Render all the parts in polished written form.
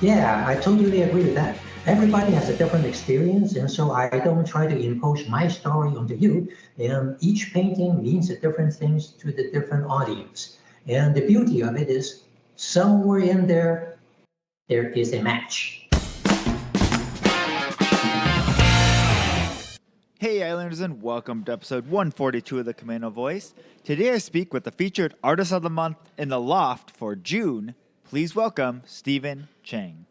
Yeah, I totally agree with that. Everybody has a different experience, and so I don't try to impose my story onto you. And each painting means a different things to the different audience. And the beauty of it is somewhere in there, there is a match. Hey Islanders, and welcome to episode 142 of the Camano Voice. Today I speak with the featured Artist of the Month in the Loft for June. Please welcome Stephen Cheng.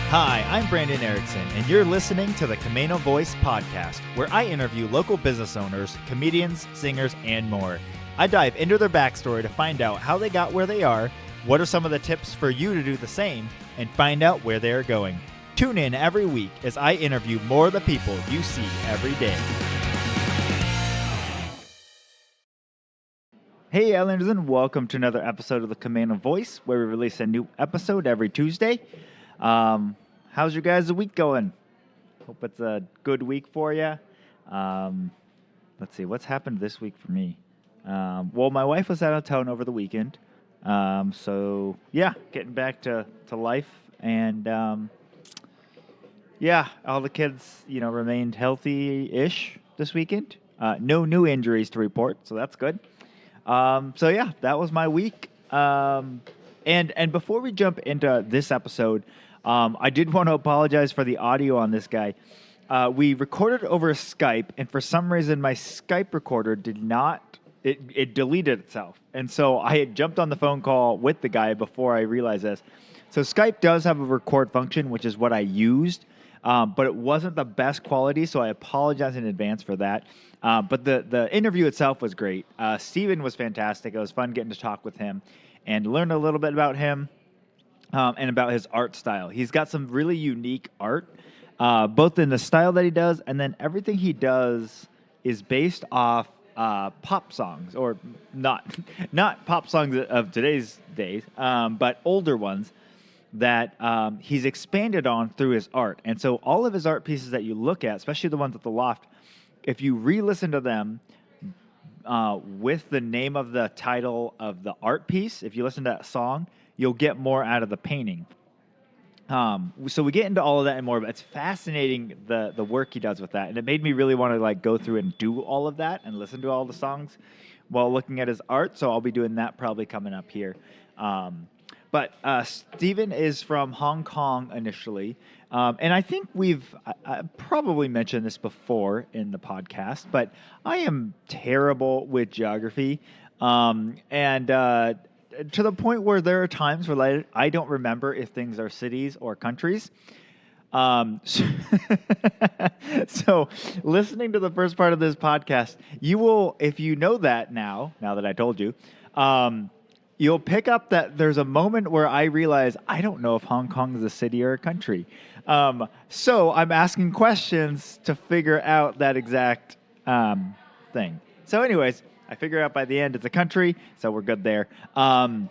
Hi, I'm Brandon Erickson, and you're listening to the Camano Voice podcast, where I interview local business owners, comedians, singers, and more. I dive into their backstory to find out how they got where they are, what are some of the tips for you to do the same, and find out where they are going. Tune in every week as I interview more of the people you see every day. Hey Islanders, and welcome to another episode of the Camano Voice, where we release a new episode every Tuesday. How's your guys' week going? Hope it's a good week for you. Let's see, what's happened this week for me? Well, my wife was out of town over the weekend. So yeah, getting back to life, and yeah, all the kids, remained healthy-ish this weekend. No new injuries to report, so that's good. So yeah, that was my week. And before we jump into this episode, I did want to apologize for the audio on this guy. We recorded over Skype, and for some reason, my Skype recorder did not. It deleted itself, and so I had jumped on the phone call with the guy before I realized this. So Skype does have a record function, which is what I used. But it wasn't the best quality, so I apologize in advance for that. But the interview itself was great. Steven was fantastic. It was fun getting to talk with him and learn a little bit about him and about his art style. He's got some really unique art, both in the style that he does, and then everything he does is based off pop songs, or not pop songs of today's days, but older ones that he's expanded on through his art. And so all of his art pieces that you look at, especially the ones at the Loft, if you re-listen to them with the name of the title of the art piece, if you listen to that song, you'll get more out of the painting. So we get into all of that and more, but it's fascinating the work he does with that. And it made me really want to go through and do all of that and listen to all the songs while looking at his art. So I'll be doing that probably coming up here. But Stephen is from Hong Kong initially, and I think I probably mentioned this before in the podcast, but I am terrible with geography, and to the point where there are times where I don't remember if things are cities or countries. So listening to the first part of this podcast, you will, if you know that now that I told you, you'll pick up that there's a moment where I realize I don't know if Hong Kong is a city or a country. So I'm asking questions to figure out that exact thing. So anyways, I figure out by the end it's a country, so we're good there. Or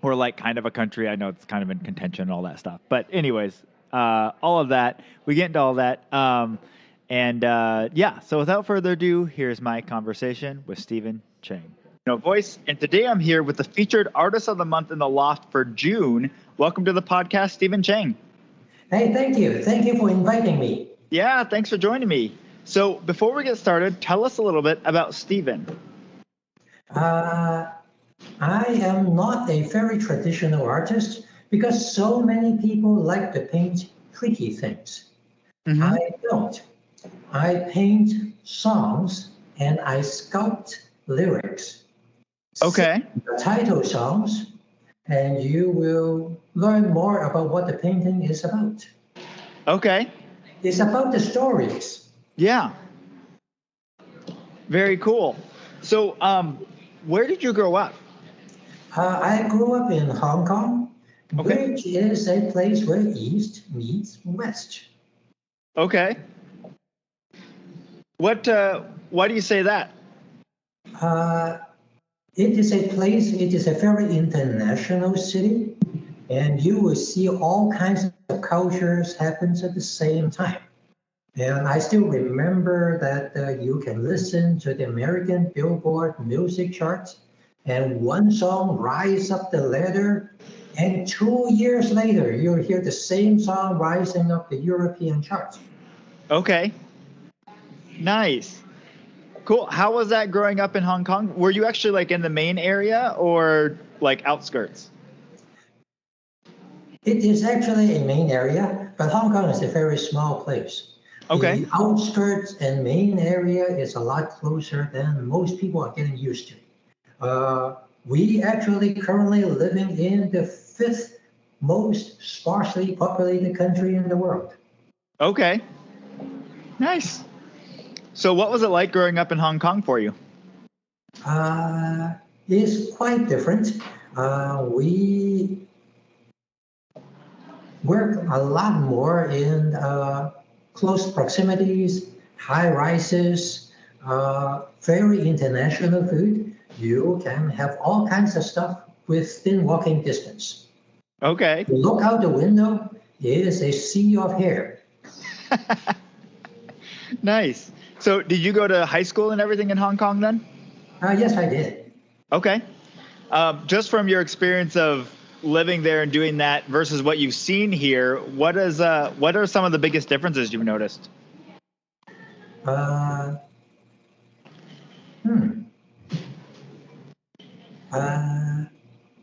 kind of a country. I know it's kind of in contention and all that stuff. But anyways, all of that, we get into all that. So without further ado, here's my conversation with Stephen Cheng. Voice, and today I'm here with the featured Artist of the Month in the Loft for June. Welcome to the podcast, Stephen Cheng. Hey, thank you. Thank you for inviting me. Yeah, thanks for joining me. So before we get started, tell us a little bit about Stephen. I am not a very traditional artist because so many people like to paint pretty things. Mm-hmm. I don't. I paint songs and I sculpt lyrics. Okay. The title songs, and you will learn more about what the painting is about. Okay. It's about the stories. Yeah. Very cool. So, where did you grow up? I grew up in Hong Kong, which is a place where East meets West. Okay. Why do you say that? It is a very international city, and you will see all kinds of cultures happen at the same time. And I still remember that you can listen to the American Billboard music charts and one song rise up the ladder, and 2 years later, you'll hear the same song rising up the European charts. Okay. Nice. Cool. How was that growing up in Hong Kong? Were you actually like in the main area or like outskirts? It is actually a main area, but Hong Kong is a very small place. Okay. The outskirts and main area is a lot closer than most people are getting used to. We actually currently living in the fifth most sparsely populated country in the world. Okay. Nice. So what was it like growing up in Hong Kong for you? It's quite different. We work a lot more in close proximities, high rises, very international food. You can have all kinds of stuff within walking distance. Okay. You look out the window, it is a sea of hair. Nice. So did you go to high school and everything in Hong Kong then? Yes, I did. Okay. Just from your experience of living there and doing that versus what you've seen here, what are some of the biggest differences you've noticed?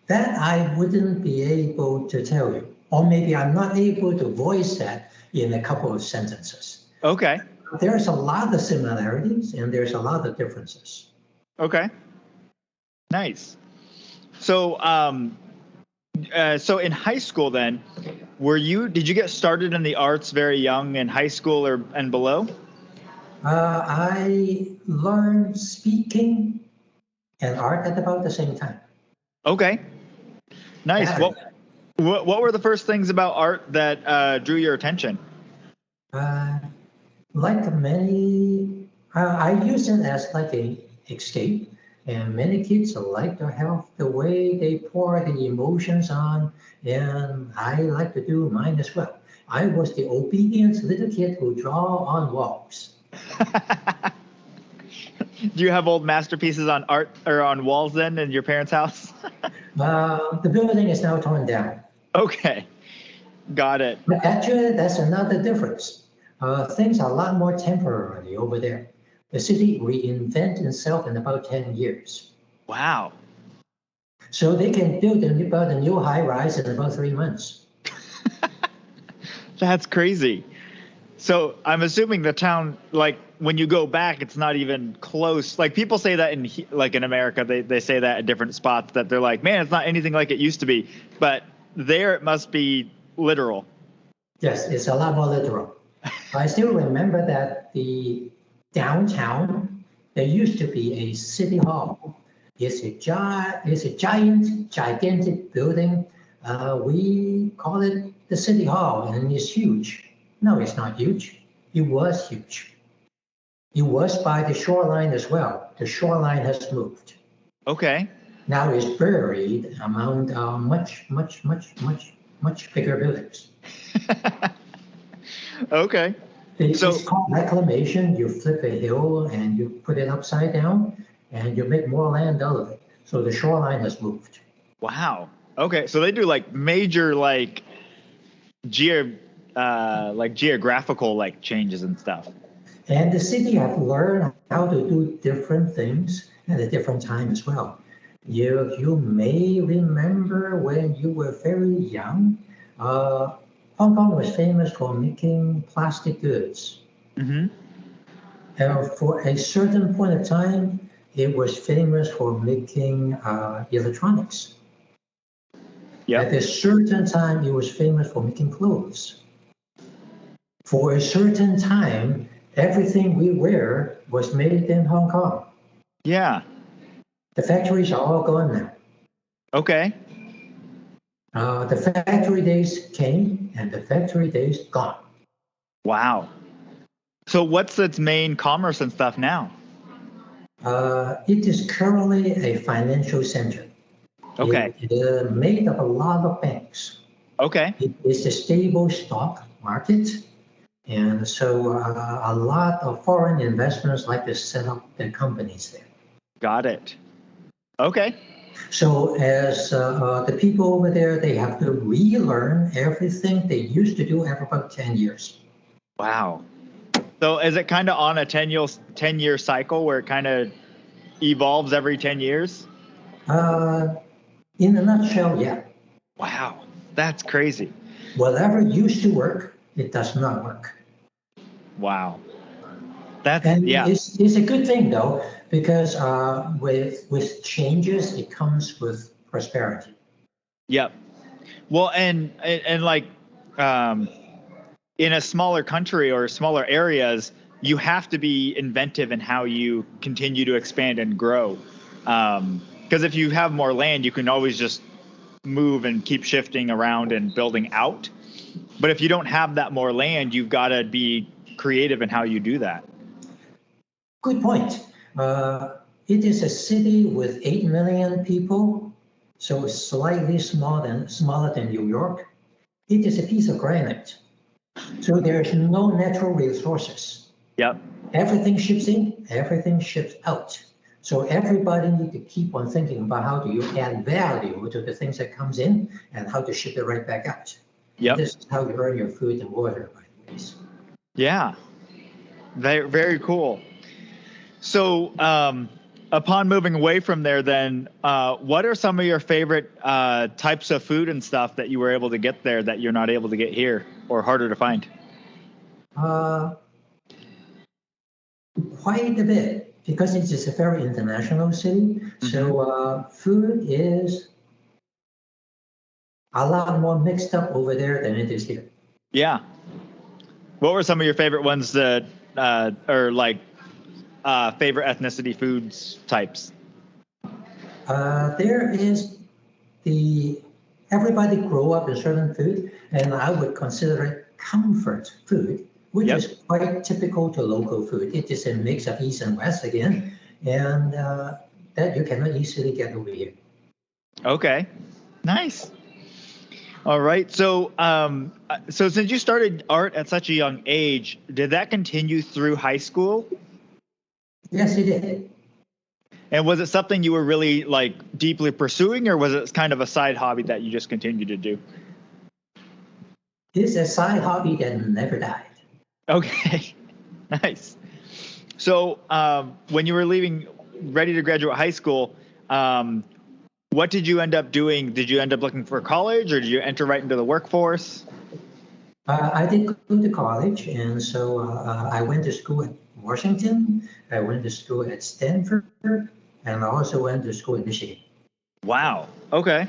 That I wouldn't be able to tell you, or maybe I'm not able to voice that in a couple of sentences. Okay. There's a lot of similarities and there's a lot of differences. Okay. Nice. So, so in high school then, did you get started in the arts very young in high school and below? I learned speaking and art at about the same time. Okay. Nice. What were the first things about art that drew your attention? Like many, I use it as like a escape, and many kids like to have the way they pour the emotions on, and I like to do mine as well. I was the obedient little kid who draw on walls. Do you have old masterpieces on art or on walls then in your parents' house? The building is now torn down. Okay, got it. But actually, that's another difference. Things are a lot more temporary over there. The city reinvents itself in about 10 years. Wow. So they can build about a new high rise in about 3 months. That's crazy. So I'm assuming the town, like when you go back, it's not even close. Like people say that in America, they say that at different spots that they're like, man, it's not anything like it used to be. But there it must be literal. Yes, it's a lot more literal. I still remember that the downtown, there used to be a city hall. It's a gigantic building. We call it the city hall, and it's huge. No, it's not huge. It was huge. It was by the shoreline as well. The shoreline has moved. Okay. Now it's buried among much bigger buildings. Okay. It's called reclamation. You flip a hill and you put it upside down and you make more land out of it. So the shoreline has moved. Wow. Okay. So they do like major geographical changes and stuff. And the city have learned how to do different things at a different time as well. You may remember when you were very young, Hong Kong was famous for making plastic goods. Mm-hmm. For a certain point of time, it was famous for making electronics. Yep. At a certain time, it was famous for making clothes. For a certain time, everything we wear was made in Hong Kong. Yeah. The factories are all gone now. Okay. The factory days came and the factory days gone. Wow. So what's its main commerce and stuff now? It is currently a financial center. Okay. It is made of a lot of banks. Okay. It is a stable stock market. And so a lot of foreign investors like to set up their companies there. Got it. Okay. So as the people over there, they have to relearn everything they used to do after about 10 years. Wow. So is it kind of on a 10-year cycle where it kind of evolves every 10 years? In a nutshell, yeah. Wow. That's crazy. Whatever used to work, it does not work. Wow. And Yeah. it's a good thing though, because with changes, it comes with prosperity. Yep. Well, and like in a smaller country or smaller areas, you have to be inventive in how you continue to expand and grow. Because if you have more land, you can always just move and keep shifting around and building out. But if you don't have that more land, you've got to be creative in how you do that. Good point. It is a city with 8 million people, so it's slightly smaller than New York. It is a piece of granite. So there's no natural resources. Yep. Everything ships in, everything ships out. So everybody need to keep on thinking about how do you add value to the things that comes in and how to ship it right back out. Yep. This is how you earn your food and water, by the way. Yeah. Very, very cool. So upon moving away from there, then what are some of your favorite types of food and stuff that you were able to get there that you're not able to get here or harder to find? Quite a bit, because it is a very international city. Mm-hmm. So food is a lot more mixed up over there than it is here. Yeah. What were some of your favorite ones that or like favorite ethnicity foods types? There is everybody grow up in certain food, and I would consider it comfort food, which is quite typical to local food. It is a mix of East and West again, and that you cannot easily get over here. Okay, nice. All right, so so since you started art at such a young age, did that continue through high school? Yes, it did. And was it something you were really like deeply pursuing, or was it kind of a side hobby that you just continued to do? It's a side hobby that never died. Okay, nice. So when you were ready to graduate high school, what did you end up doing? Did you end up looking for college, or did you enter right into the workforce? I did go to college, and so I went to school at Washington. I went to school at Stanford, and I also went to school in Michigan. Wow. Okay.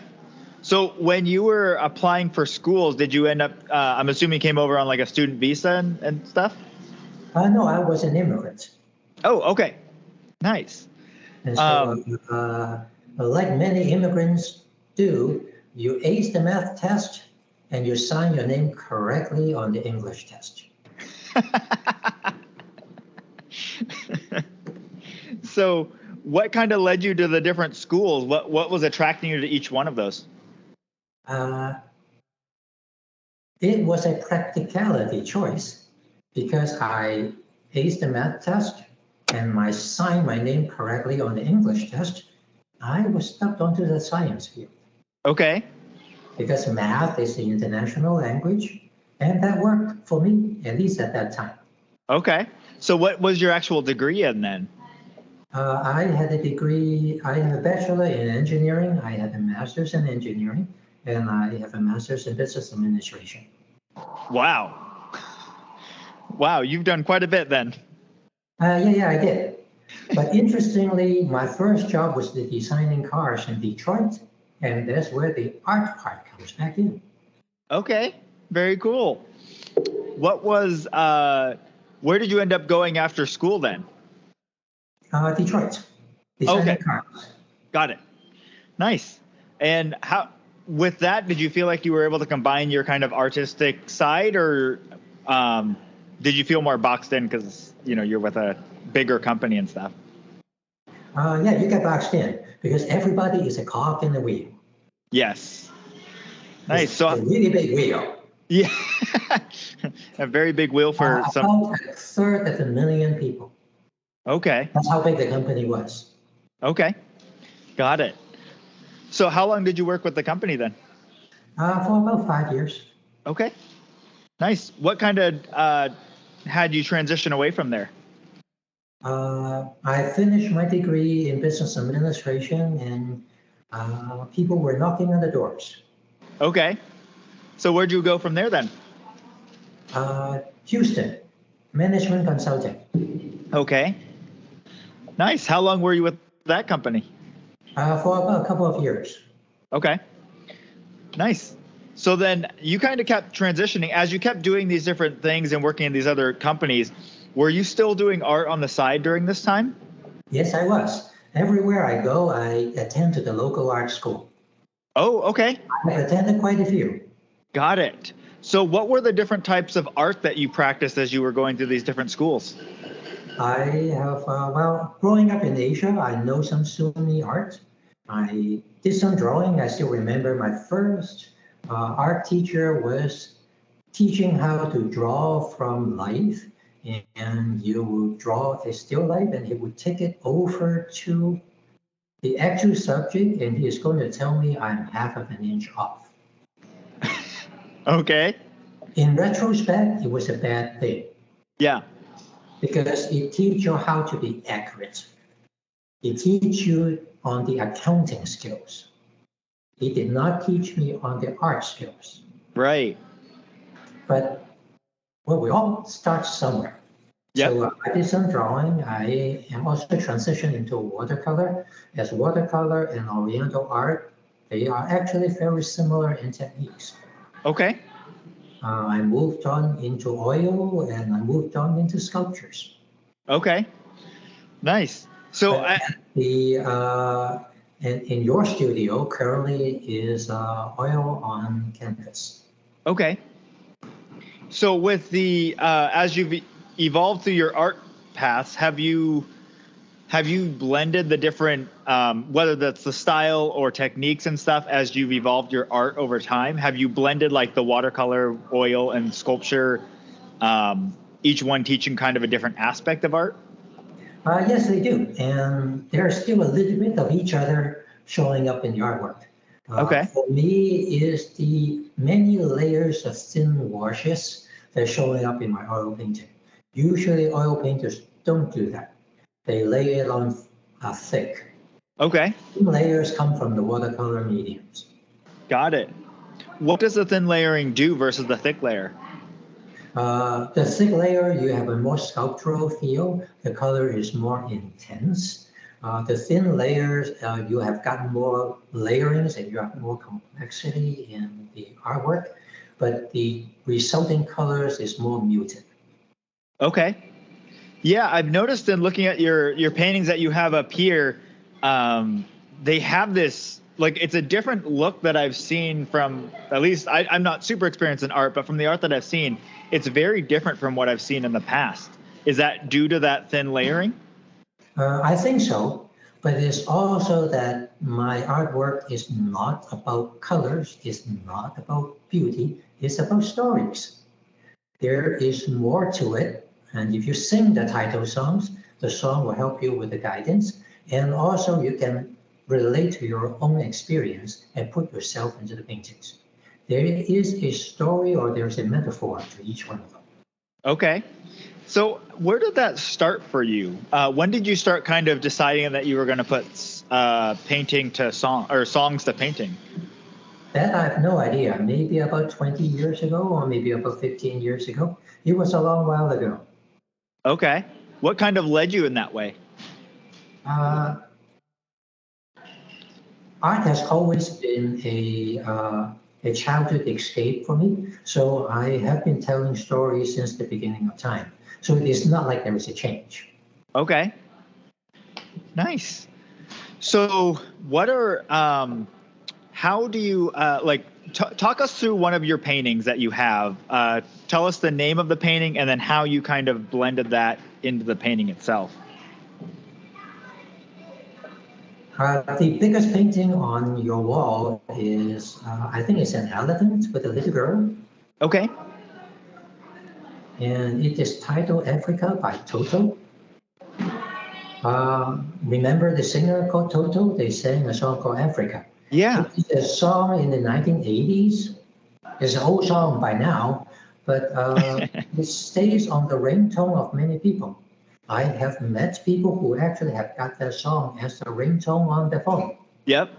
So when you were applying for schools, did you end up, I'm assuming you came over on like a student visa and stuff? No, I was an immigrant. Oh, okay. Nice. And so like many immigrants do, you ace the math test and you sign your name correctly on the English test. So what kind of led you to the different schools? What was attracting you to each one of those? It was a practicality choice because I aced the math test and I signed my name correctly on the English test. I was stuck onto the science field. Okay. Because math is the international language, and that worked for me, at least at that time. Okay. So what was your actual degree in then? I had a degree, I have a bachelor in engineering, I have a master's in engineering, and I have a master's in business administration. Wow. Wow, you've done quite a bit then. Yeah, I did. But interestingly, my first job was designing cars in Detroit, and that's where the art part comes back in. Okay, very cool. What was, where did you end up going after school then? Detroit. Designing cars. Got it. Nice. And how, with that, did you feel like you were able to combine your kind of artistic side, or did you feel more boxed in because, you know, you're with a bigger company and stuff? Yeah, you get boxed in because everybody is a cog in the wheel. Yes. Nice. It's a really big wheel. Yeah. A very big wheel for some. About a third of a million people. Okay. That's how big the company was. Okay. Got it. So how long did you work with the company then? For about 5 years. Okay. Nice. What kind of had you transition away from there? I finished my degree in business administration, and people were knocking on the doors. Okay. So where'd you go from there then? Houston, management consulting. Okay. Nice. How long were you with that company? For about a couple of years. Okay. Nice. So then you kind of kept transitioning as you kept doing these different things and working in these other companies. Were you still doing art on the side during this time? Yes, I was. Everywhere I go, I attend to the local art school. Oh, okay. I attended quite a few. Got it. So what were the different types of art that you practiced as you were going through these different schools? I have, growing up in Asia, I know some Sunni art. I did some drawing. I still remember my first art teacher was teaching how to draw from life. And you would draw a still life and he would take it over to the actual subject and he's going to tell me I'm half of an inch off. Okay. In retrospect, it was a bad thing. Yeah. Because it teaches you how to be accurate. It teaches you on the accounting skills. It did not teach me on the art skills. Right. But, well, we all start somewhere. Yep. So I did some drawing. I am also transitioned into watercolor. As watercolor and Oriental art, they are actually very similar in techniques. Okay. I moved on into oil and I moved on into sculptures. Okay. Nice. So in your studio currently is oil on canvas. Okay. So with the as you've evolved through your art paths, have you blended the different whether that's the style or techniques and stuff as you've evolved your art over time? Have you blended like the watercolor, oil, and sculpture, each one teaching kind of a different aspect of art? Yes, they do. And there's still a little bit of each other showing up in the artwork. Okay. For me, is the many layers of thin washes that are showing up in my oil painting. Usually oil painters don't do that. They lay it on thick. Okay. Thin layers come from the watercolor mediums. Got it. What does the thin layering do versus the thick layer? The thick layer, you have a more sculptural feel. The color is more intense. The thin layers, you have gotten more layerings and you have more complexity in the artwork, but the resulting colors is more muted. Okay. Yeah, I've noticed in looking at your paintings that you have up here, they have this, like, it's a different look that I've seen from, at least I'm not super experienced in art, but from the art that I've seen, it's very different from what I've seen in the past. Is that due to that thin layering? I think so, but it's also that my artwork is not about colors, it's not about beauty, it's about stories. There is more to it, and if you sing the title songs, the song will help you with the guidance, and also you can relate to your own experience and put yourself into the paintings. There is a story or there's a metaphor to each one of them. Okay. So where did that start for you? When did you start kind of deciding that you were going to put painting to song or songs to painting? That I have no idea. Maybe about 20 years ago or maybe about 15 years ago. It was a long while ago. Okay. What kind of led you in that way? Art has always been a childhood escape for me. So I have been telling stories since the beginning of time. So it is not like there is a change. Okay. Nice. So what are, how do you, talk us through one of your paintings that you have. Tell us the name of the painting and then how you kind of blended that into the painting itself. The biggest painting on your wall is, I think it's an elephant with a little girl. Okay. And it is titled Africa by Toto. Remember the singer called Toto? They sang a song called Africa. Yeah. It's a song in the 1980s. It's an old song by now, but it stays on the ringtone of many people. I have met people who actually have got that song as a ringtone on their phone. Yep.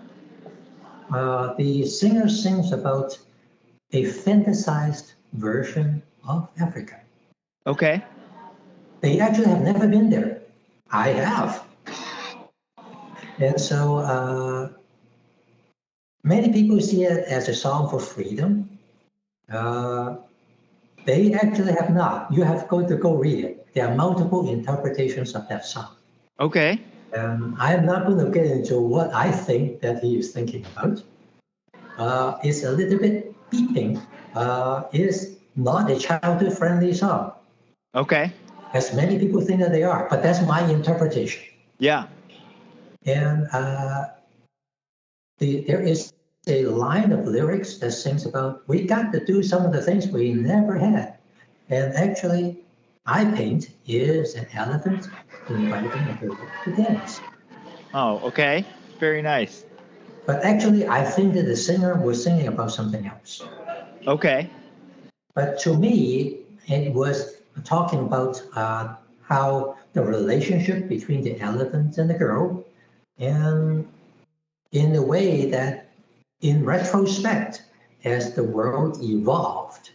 The singer sings about a fantasized version of Africa. Okay. They actually have never been there. I have. And so many people see it as a song for freedom. They actually have not. You have got to go read it. There are multiple interpretations of that song. Okay. I am not going to get into what I think that he is thinking about. It's a little bit beeping. It is not a childhood-friendly song. Okay. As many people think that they are, but that's my interpretation. Yeah. And there is a line of lyrics that sings about, we got to do some of the things we never had. And actually, I paint is an elephant inviting a girl to dance. Oh, okay. Very nice. But actually, I think that the singer was singing about something else. Okay. But to me, it was talking about how the relationship between the elephant and the girl, and in a way that, in retrospect, as the world evolved,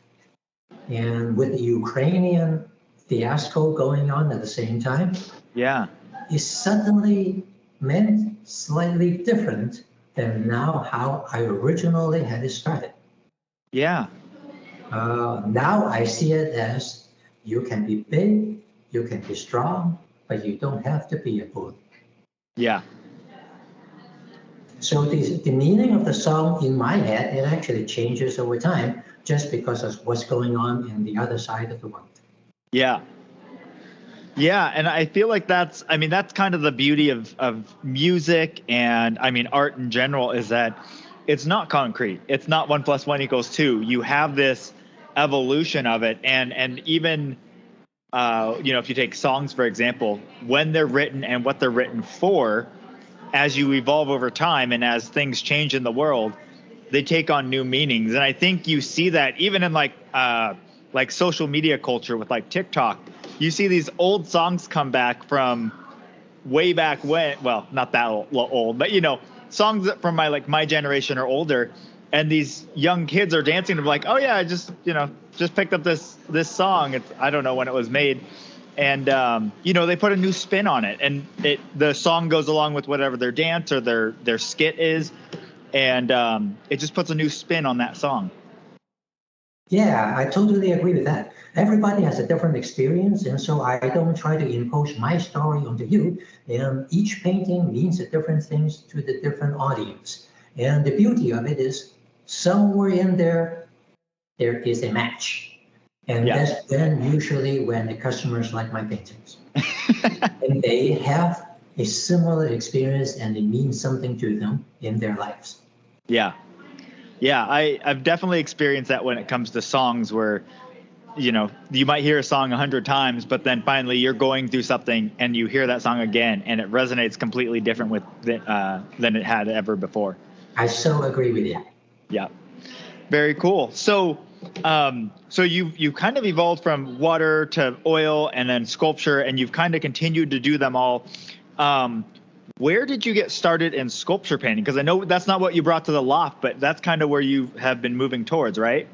and with the Ukrainian fiasco going on at the same time, Yeah. it suddenly meant slightly different than now how I originally had it started. Yeah. Now I see it as you can be big, you can be strong, but you don't have to be a bully. Yeah. So the meaning of the song in my head, it actually changes over time just because of what's going on in the other side of the world. Yeah. Yeah, and I feel like that's kind of the beauty of music and art in general, is that it's not concrete. It's not 1 + 1 = 2. You have this evolution of it, and even if you take songs, for example, when they're written and what they're written for, as you evolve over time and as things change in the world, they take on new meanings. And I think you see that even in like social media culture with like TikTok. You see these old songs come back from way back when, well, not that old, but songs from my generation or older, and these young kids are dancing to like, oh yeah, I just picked up this song. I don't know when it was made. And they put a new spin on it, and the song goes along with whatever their dance or their skit is, and it just puts a new spin on that song. Yeah, I totally agree with that. Everybody has a different experience, and so I don't try to impose my story onto you. And each painting means different things to the different audience. And the beauty of it is somewhere in there is a match. And that's usually when the customers like my paintings. And they have a similar experience and it means something to them in their lives. Yeah. Yeah, I've definitely experienced that when it comes to songs where, you might hear a song 100 times, but then finally you're going through something and you hear that song again and it resonates completely different than it had ever before. I so agree with you. Yeah. Very cool. So you kind of evolved from water to oil and then sculpture, and you've kind of continued to do them all. Where did you get started in sculpture painting? Because I know that's not what you brought to the Loft, but that's kind of where you have been moving towards, right?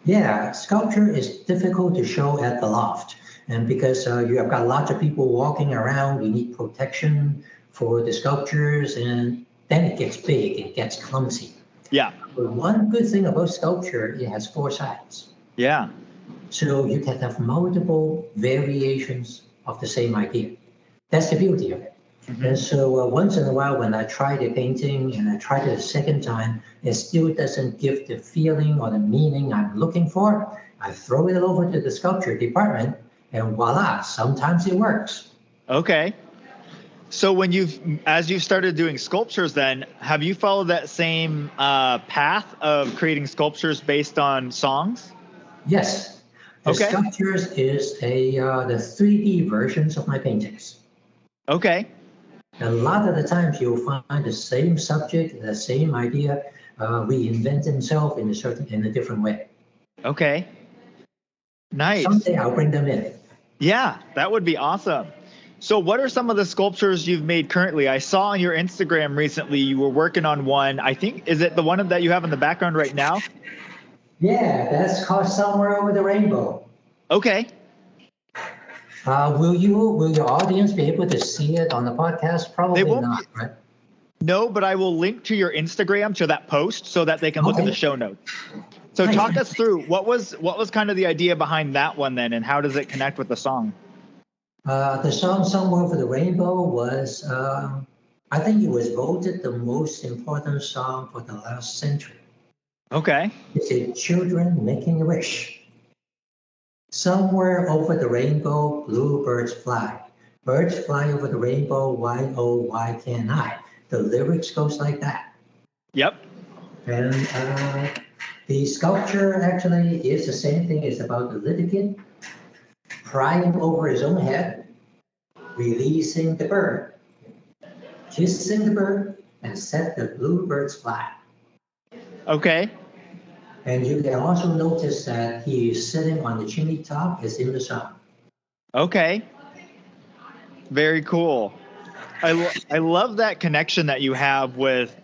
Yeah, sculpture is difficult to show at the Loft. And because you have got lots of people walking around, you need protection for the sculptures, and then it gets big, it gets clumsy. Yeah. But one good thing about sculpture, it has 4 sides. Yeah. So you can have multiple variations of the same idea. That's the beauty of it. Mm-hmm. And so once in a while, when I try the painting and I try it a second time, it still doesn't give the feeling or the meaning I'm looking for, I throw it over to the sculpture department, and voila, sometimes it works. Okay. So as you've started doing sculptures, then have you followed that same path of creating sculptures based on songs? Yes. The sculptures is the 3D versions of my paintings. Okay. A lot of the times you'll find the same subject, the same idea, reinvent himself in a different way. Okay. Nice. Someday I'll bring them in. Yeah, that would be awesome. So what are some of the sculptures you've made currently? I saw on your Instagram recently you were working on one. I think, is it the one that you have in the background right now? Yeah, that's called Somewhere Over the Rainbow. Okay. Will your audience be able to see it on the podcast? Probably not, right? No, but I will link to your Instagram to that post so that they can look at the show notes. So talk us through what was kind of the idea behind that one then, and how does it connect with the song? The song Somewhere Over the Rainbow was, I think it was voted the most important song for the last century. Okay. It's a children making a wish. Somewhere over the rainbow, bluebirds fly. Birds fly over the rainbow, why oh why can't I? The lyrics goes like that. Yep. And the sculpture actually is the same thing. It's about the little kid crying over his own head, releasing the bird, kissing the bird, and set the bluebirds fly. Okay. And you can also notice that he is sitting on the chimney top is in the song. Okay. Very cool. I love that connection that you have with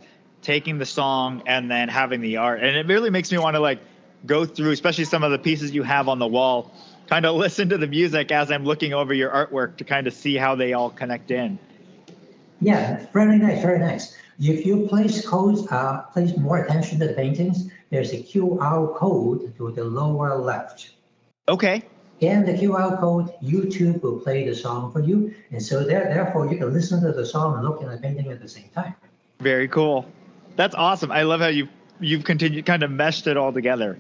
taking the song and then having the art. And it really makes me want to like go through, especially some of the pieces you have on the wall, kind of listen to the music as I'm looking over your artwork to kind of see how they all connect in. Yeah, very nice, very nice. If you place more attention to the paintings, there's a QR code to the lower left. Okay. And the QR code, YouTube will play the song for you. And so therefore, you can listen to the song and look at the painting at the same time. Very cool. That's awesome. I love how you've continued, kind of meshed it all together.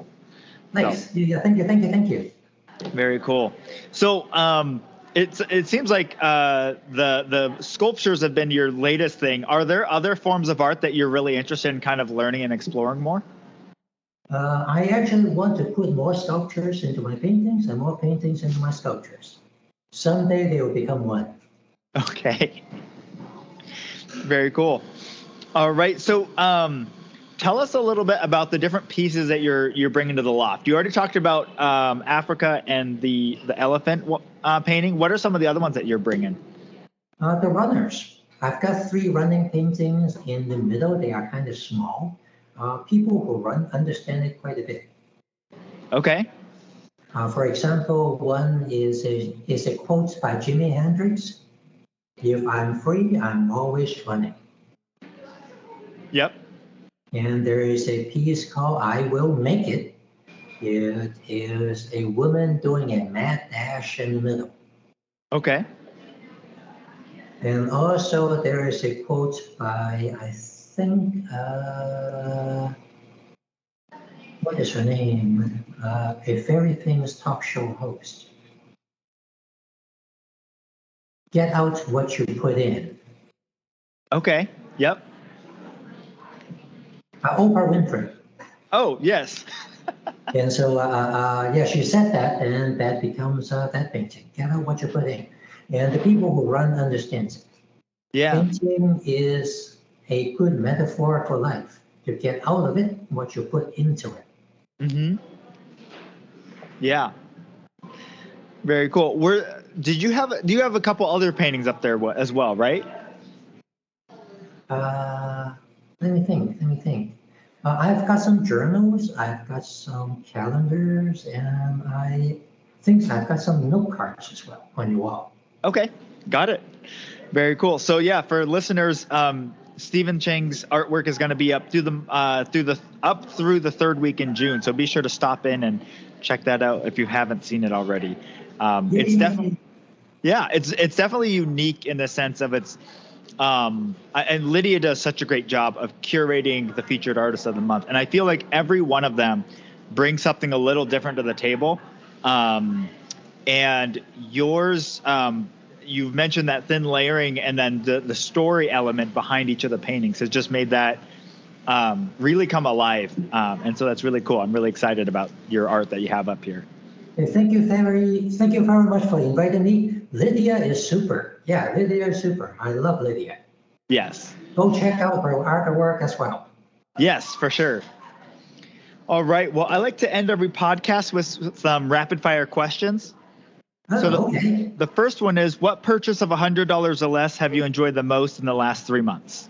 Nice. So. Yeah, thank you. Very cool. So it seems like the sculptures have been your latest thing. Are there other forms of art that you're really interested in kind of learning and exploring more? I actually want to put more sculptures into my paintings and more paintings into my sculptures. Someday they will become one. Okay. Very cool. All right. So tell us a little bit about the different pieces that you're bringing to the loft. You already talked about Africa and the elephant painting. What are some of the other ones that you're bringing? The runners. I've got 3 running paintings in the middle. They are kind of small. People who run understand it quite a bit. Okay. For example, one is a quote by Jimi Hendrix. If I'm free, I'm always running. Yep. And there is a piece called I Will Make It. It is a woman doing a mad dash in the middle. Okay. And also there is a quote by, I think, what is her name? A very famous talk show host. Get out what you put in. Okay. Yep. Oprah Winfrey. Oh, yes. And so, she said that, and that becomes that painting. Get out what you put in. And the people who run understand it. Yeah. Painting is a good metaphor for life. To get out of it what you put into it. Mm-hmm. Yeah. Very cool. Do you have a couple other paintings up there as well, right? Let me think. I've got some journals, I've got some calendars, and I think I've got some note cards as well on your wall. Okay, got it. Very cool. So yeah, for listeners, Stephen Cheng's artwork is going to be up through the 3rd week in June. So be sure to stop in and check that out if you haven't seen it already. It's definitely unique in the sense of it's. And Lydia does such a great job of curating the featured artist of the month. And I feel like every one of them brings something a little different to the table. And yours, you've mentioned that thin layering and then the story element behind each of the paintings has just made that really come alive. And so that's really cool. I'm really excited about your art that you have up here. Thank you very much for inviting me. Lydia is super. Yeah, Lydia is super. I love Lydia. Yes. Go check out her artwork as well. Yes, for sure. All right. Well, I like to end every podcast with some rapid fire questions. Okay. The first one is, what purchase of $100 or less have you enjoyed the most in the last 3 months?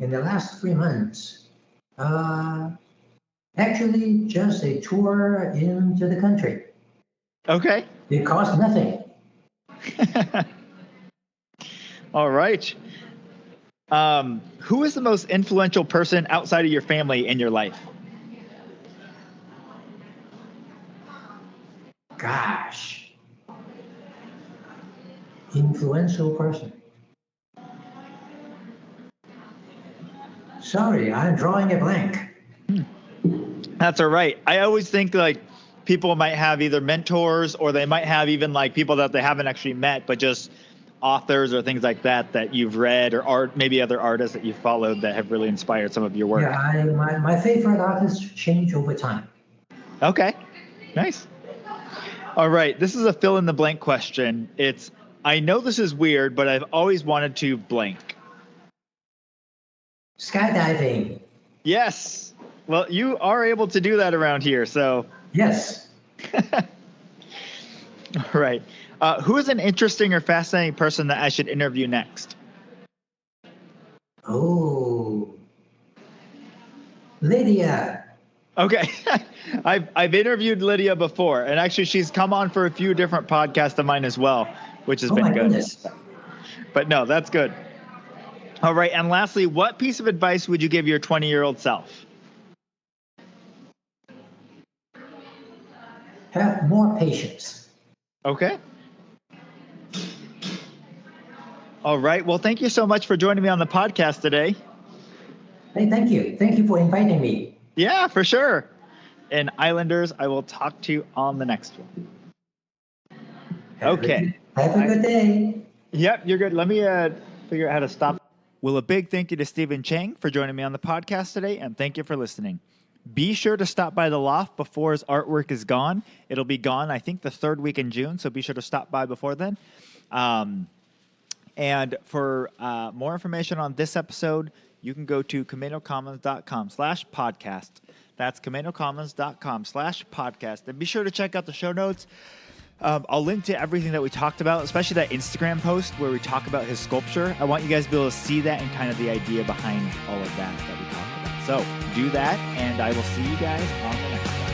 In the last 3 months, actually just a tour into the country. Okay. It costs nothing. All right. Who is the most influential person outside of your family in your life? Gosh. Influential person. Sorry, I'm drawing a blank. That's all right. I always think like people might have either mentors or they might have even like people that they haven't actually met, but just authors or things like that you've read, or maybe other artists that you've followed that have really inspired some of your work. Yeah, my favorite artists change over time. Okay, nice. All right, this is a fill in the blank question. I know this is weird, but I've always wanted to blank. Skydiving. Yes. Well, you are able to do that around here, so. Yes. All right. Who is an interesting or fascinating person that I should interview next? Oh. Lydia. Okay. I've interviewed Lydia before, and actually she's come on for a few different podcasts of mine as well, which has been good. Goodness. But no, that's good. All right. And lastly, what piece of advice would you give your 20-year-old self? Have more patience. Okay. All right. Well, thank you so much for joining me on the podcast today. Hey, thank you. Thank you for inviting me. Yeah, for sure. And Islanders, I will talk to you on the next one. Okay. Have a good day. Yep, you're good. Let me figure out how to stop. Well, a big thank you to Stephen Cheng for joining me on the podcast today, and thank you for listening. Be sure to stop by the Loft before his artwork is gone. It'll be gone, I think, the third week in June, so be sure to stop by before then. And for more information on this episode, you can go to camanocommons.com/podcast. That's camanocommons.com/podcast. And be sure to check out the show notes. I'll link to everything that we talked about, especially that Instagram post where we talk about his sculpture. I want you guys to be able to see that and kind of the idea behind all of that we talked about. So do that, and I will see you guys on the next one.